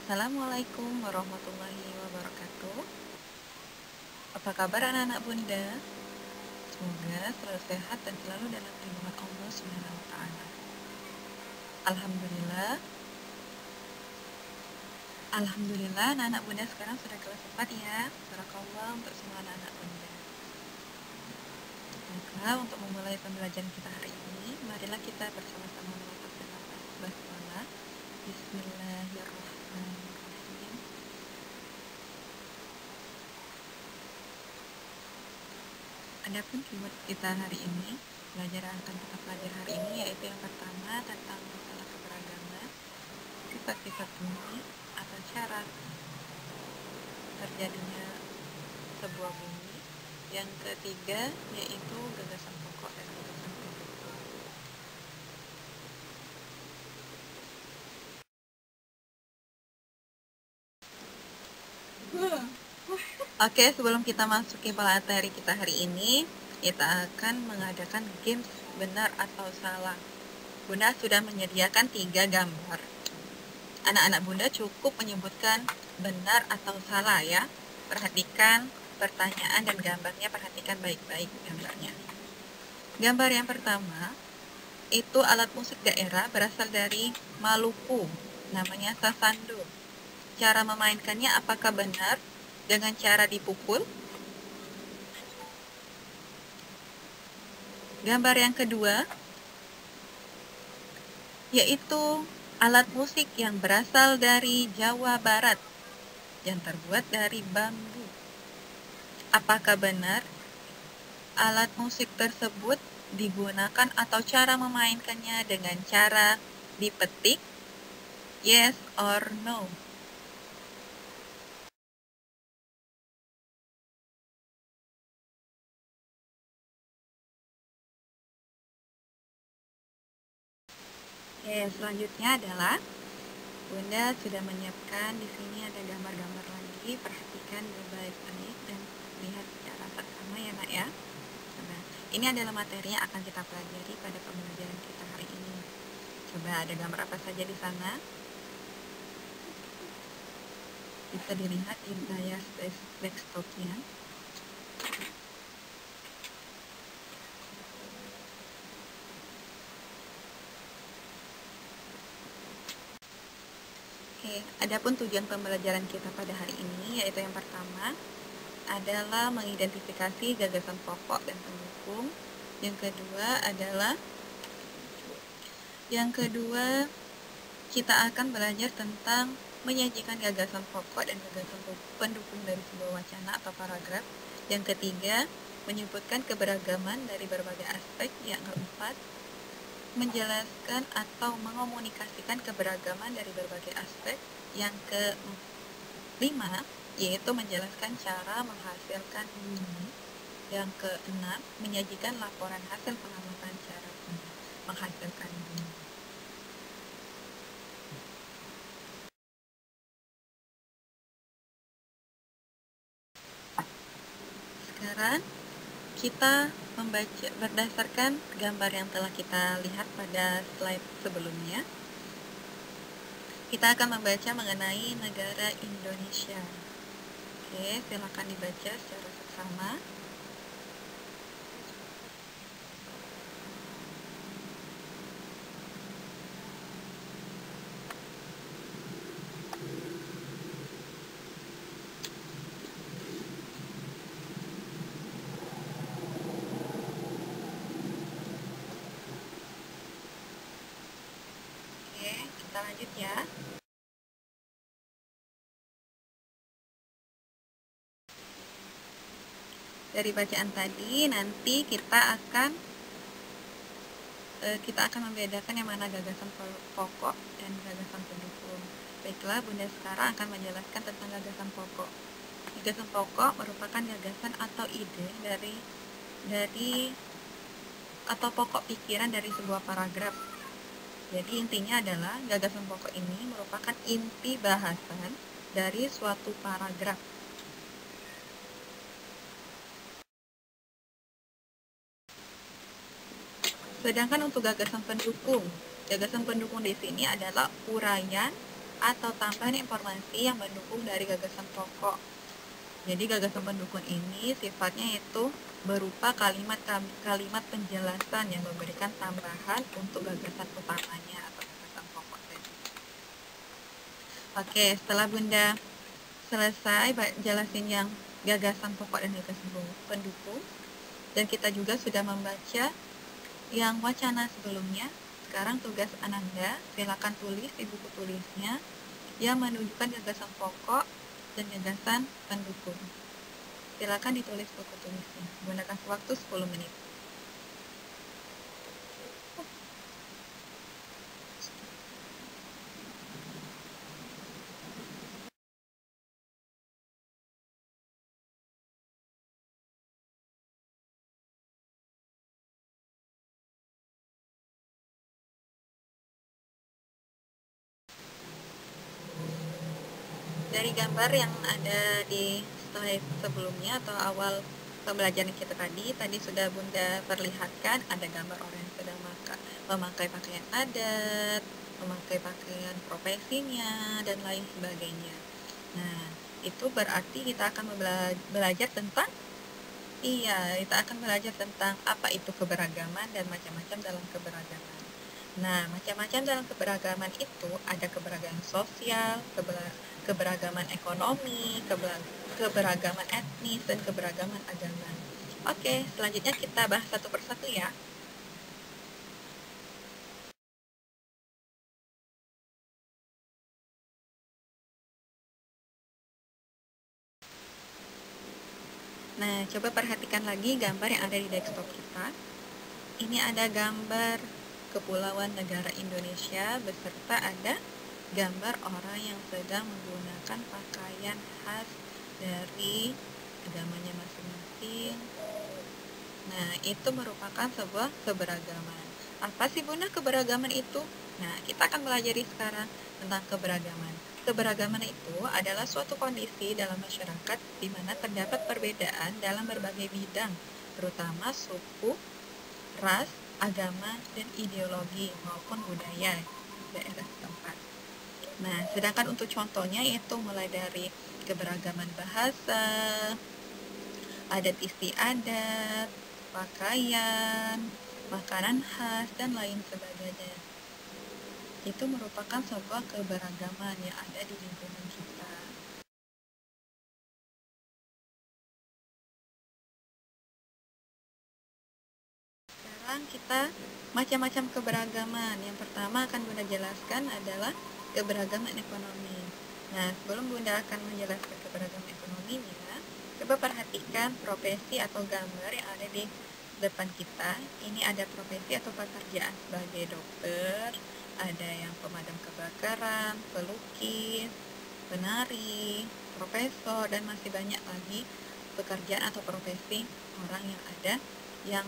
Assalamualaikum warahmatullahi wabarakatuh. Apa kabar anak-anak Bunda? Semoga selalu sehat dan selalu dalam lindungan Allah Subhanahu wa taala. Alhamdulillah. Alhamdulillah anak-anak Bunda sekarang sudah kelas 4 ya. Barakallah untuk semua anak-anak Bunda. Maka untuk memulai pembelajaran kita hari ini, marilah kita bersama-sama melakukan basmalah. Bismillahirrahmanirrahim. Adapun keyword kita hari ini, pelajaran akan kita pelajari hari ini yaitu yang pertama tentang masalah keberagaman, sifat-sifat bumi atau cara terjadinya sebuah bumi. Yang ketiga yaitu gagasan pokok dan gagasan pendukung. Oke, sebelum kita masuk ke materi kita hari ini, kita akan mengadakan games benar atau salah. Bunda sudah menyediakan 3 gambar. Anak-anak Bunda cukup menyebutkan benar atau salah ya. Perhatikan pertanyaan dan gambarnya, perhatikan baik-baik gambarnya. Gambar yang pertama, itu alat musik daerah berasal dari Maluku, namanya sasando. Cara memainkannya apakah benar dengan cara dipukul? Gambar yang kedua, yaitu alat musik yang berasal dari Jawa Barat, yang terbuat dari bambu. Apakah benar alat musik tersebut digunakan atau cara memainkannya dengan cara dipetik? Yes or no? Oke, selanjutnya adalah Bunda sudah menyiapkan di sini ada gambar-gambar lagi. Perhatikan baik-baik dan lihat secara seksama ya nak ya. Coba, ini adalah materi yang akan kita pelajari pada pembelajaran kita hari ini. Coba ada gambar apa saja di sana? Bisa dilihat di layar desktopnya. Oke, adapun tujuan pembelajaran kita pada hari ini yaitu yang pertama adalah mengidentifikasi gagasan pokok dan pendukung. Yang kedua kita akan belajar tentang menyajikan gagasan pokok dan gagasan pendukung dari sebuah wacana atau paragraf. Yang ketiga, menyebutkan keberagaman dari berbagai aspek. Yang keempat, menjelaskan atau mengomunikasikan keberagaman dari berbagai aspek. Yang kelima, yaitu menjelaskan cara menghasilkan bumi. Yang keenam, menyajikan laporan hasil pengamatan cara menghasilkan bumi. Sekarang kita membaca berdasarkan gambar yang telah kita lihat pada slide sebelumnya. Kita akan membaca mengenai negara Indonesia. Oke, silakan dibaca secara seksama. Oke, kita lanjut ya. Dari bacaan tadi nanti kita akan membedakan yang mana gagasan pokok dan gagasan pendukung. Baiklah, Bunda sekarang akan menjelaskan tentang gagasan pokok. Gagasan pokok merupakan gagasan atau ide dari atau pokok pikiran dari sebuah paragraf. Jadi intinya adalah gagasan pokok ini merupakan inti bahasan dari suatu paragraf. Sedangkan untuk gagasan pendukung di sini adalah uraian atau tambahan informasi yang mendukung dari gagasan pokok. Jadi gagasan pendukung ini sifatnya itu berupa kalimat penjelasan yang memberikan tambahan untuk gagasan utamanya atau gagasan pokok tadi. Oke, setelah Bunda selesai jelasin yang gagasan pokok dan gagasan pendukung, dan kita juga sudah membaca yang wacana sebelumnya. Sekarang tugas Ananda, silakan tulis di buku tulisnya yang menunjukkan gagasan pokok dan gagasan pendukung. Silakan ditulis buku tulisnya. Gunakan waktu 10 menit. Dari gambar yang ada di slide sebelumnya atau awal pembelajaran kita tadi sudah Bunda perlihatkan ada gambar orang yang sedang memakai pakaian adat, memakai pakaian profesinya, dan lain sebagainya. Nah, itu berarti kita akan belajar tentang kita akan belajar tentang apa itu keberagaman dan macam-macam dalam keberagaman. Nah, macam-macam dalam keberagaman itu ada keberagaman sosial, keberagaman ekonomi, keberagaman etnis, dan keberagaman agama. Oke, selanjutnya kita bahas satu persatu ya. Nah, coba perhatikan lagi gambar yang ada di desktop kita. Ini ada gambar Kepulauan Negara Indonesia beserta ada gambar orang yang sedang menggunakan pakaian khas dari agamanya masing-masing. Nah, itu merupakan sebuah keberagaman. Apa sih Bunda keberagaman itu? Nah, kita akan belajar sekarang tentang keberagaman. Keberagaman itu adalah suatu kondisi dalam masyarakat di mana terdapat perbedaan dalam berbagai bidang, terutama suku, ras, agama, dan ideologi maupun budaya daerah tempat. Nah, sedangkan untuk contohnya yaitu mulai dari keberagaman bahasa, adat istiadat, pakaian, makanan khas, dan lain sebagainya. Itu merupakan sebuah keberagaman yang ada di lingkungan kita. Sekarang kita macam-macam keberagaman. Yang pertama akan Bunda jelaskan adalah keberagaman ekonomi. Nah, sebelum Bunda akan menjelaskan keberagaman ekonominya, coba perhatikan profesi atau gambar yang ada di depan kita. Ini ada profesi atau pekerjaan sebagai dokter, ada yang pemadam kebakaran, pelukis, penari, profesor, dan masih banyak lagi pekerjaan atau profesi orang yang ada yang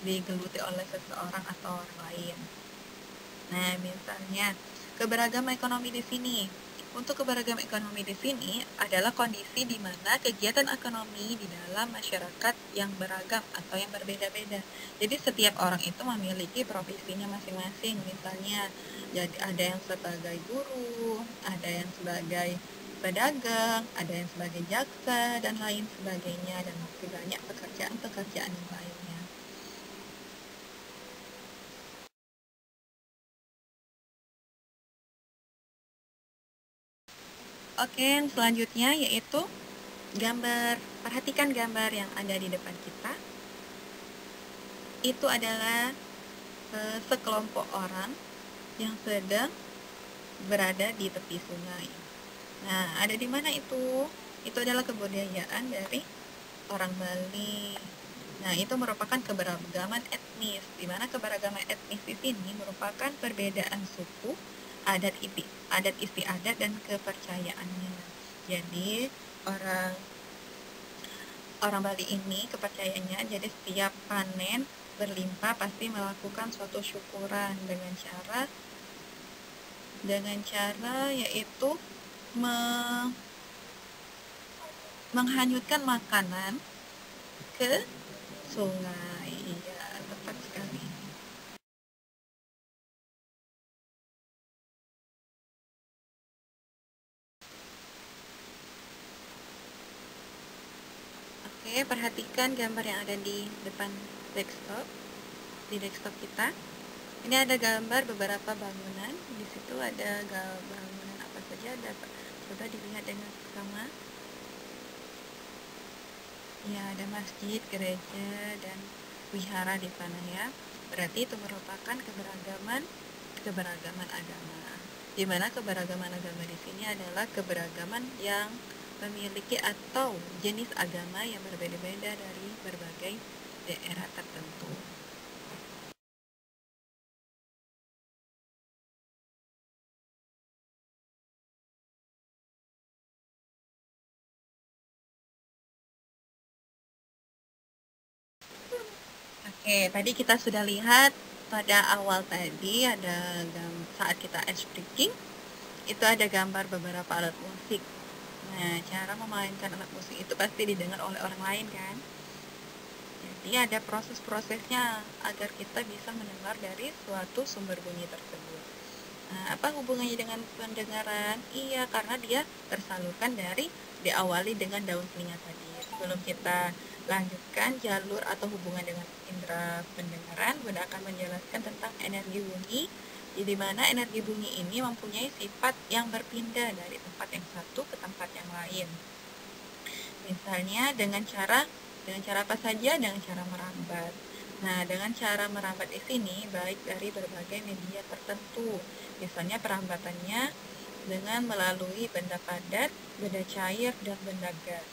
digeluti oleh seseorang atau orang lain. Nah, misalnya keberagaman ekonomi di sini. Untuk keberagaman ekonomi di sini adalah kondisi di mana kegiatan ekonomi di dalam masyarakat yang beragam atau yang berbeda-beda. Jadi setiap orang itu memiliki profesinya masing-masing. Misalnya, jadi ada yang sebagai guru, ada yang sebagai pedagang, ada yang sebagai jaksa, dan lain sebagainya, dan masih banyak pekerjaan-pekerjaan yang lainnya. Oke, yang selanjutnya yaitu gambar. Perhatikan gambar yang ada di depan kita. Itu adalah sekelompok orang yang sedang berada di tepi sungai. Nah, ada di mana itu? Itu adalah kebudayaan dari orang Bali. Nah, itu merupakan keberagaman etnis, di mana keberagaman etnis di sini merupakan perbedaan suku, adat istiadat, dan kepercayaannya. Jadi, orang Bali ini kepercayaannya jadi setiap panen berlimpah pasti melakukan suatu syukuran dengan cara yaitu menghanyutkan makanan ke sungai. Iya, tepat sekali. Oke, perhatikan gambar yang ada di depan desktop, di desktop kita. Ini ada gambar beberapa bangunan. Di situ ada bangunan apa saja, coba dilihat dengan seksama. Ya, ada masjid, gereja, dan wihara di sana ya. Berarti itu merupakan keberagaman agama. Di mana keberagaman agama di sini adalah keberagaman yang memiliki atau jenis agama yang berbeda-beda dari berbagai daerah tertentu. Oke, tadi kita sudah lihat pada awal tadi ada saat kita ice breaking, itu ada gambar beberapa alat musik. Nah, cara memainkan alat musik itu pasti didengar oleh orang lain kan? Jadi ada proses-prosesnya agar kita bisa mendengar dari suatu sumber bunyi tersebut. Nah, apa hubungannya dengan pendengaran? Iya, karena dia tersalurkan dari diawali dengan daun telinga tadi. Sebelum kita lanjutkan jalur atau hubungan dengan indera pendengaran, Bunda akan menjelaskan tentang energi bunyi, di mana energi bunyi ini mempunyai sifat yang berpindah dari tempat yang satu ke tempat yang lain. Misalnya dengan cara apa saja? Dengan cara merambat. Nah, dengan cara merambat di sini baik dari berbagai media tertentu. Misalnya perambatannya dengan melalui benda padat, benda cair, dan benda gas.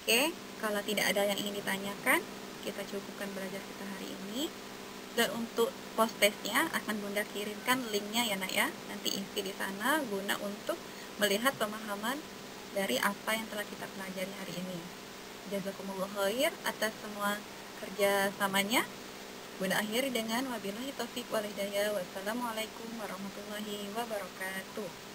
Oke, kalau tidak ada yang ingin ditanyakan, kita cukupkan belajar kita hari ini. Dan untuk post testnya akan Bunda kirimkan linknya ya nak ya. Nanti isi di sana guna untuk melihat pemahaman dari apa yang telah kita pelajari hari ini. Jazakumullah khair atas semua kerjasamanya. Bunda akhiri dengan wabillahi taufiq wal hidayah. Wassalamualaikum warahmatullahi wabarakatuh.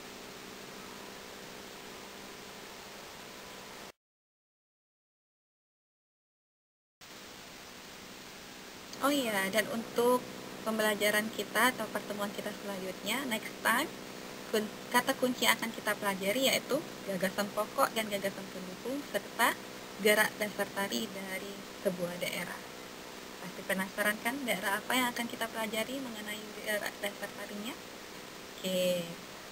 Oh iya, dan untuk pembelajaran kita atau pertemuan kita selanjutnya, next time, kata kunci yang akan kita pelajari yaitu gagasan pokok dan gagasan pendukung serta gerak dasar tari dari sebuah daerah. Pasti penasaran kan daerah apa yang akan kita pelajari mengenai gerak dasar tarinya? Oke,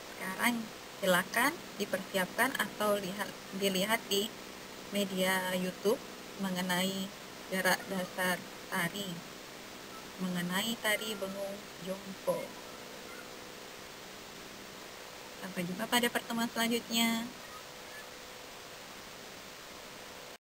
sekarang silakan dipersiapkan atau dilihat di media YouTube mengenai gerak dasar tari, mengenai tari Bengung Jompo. Sampai jumpa pada pertemuan selanjutnya.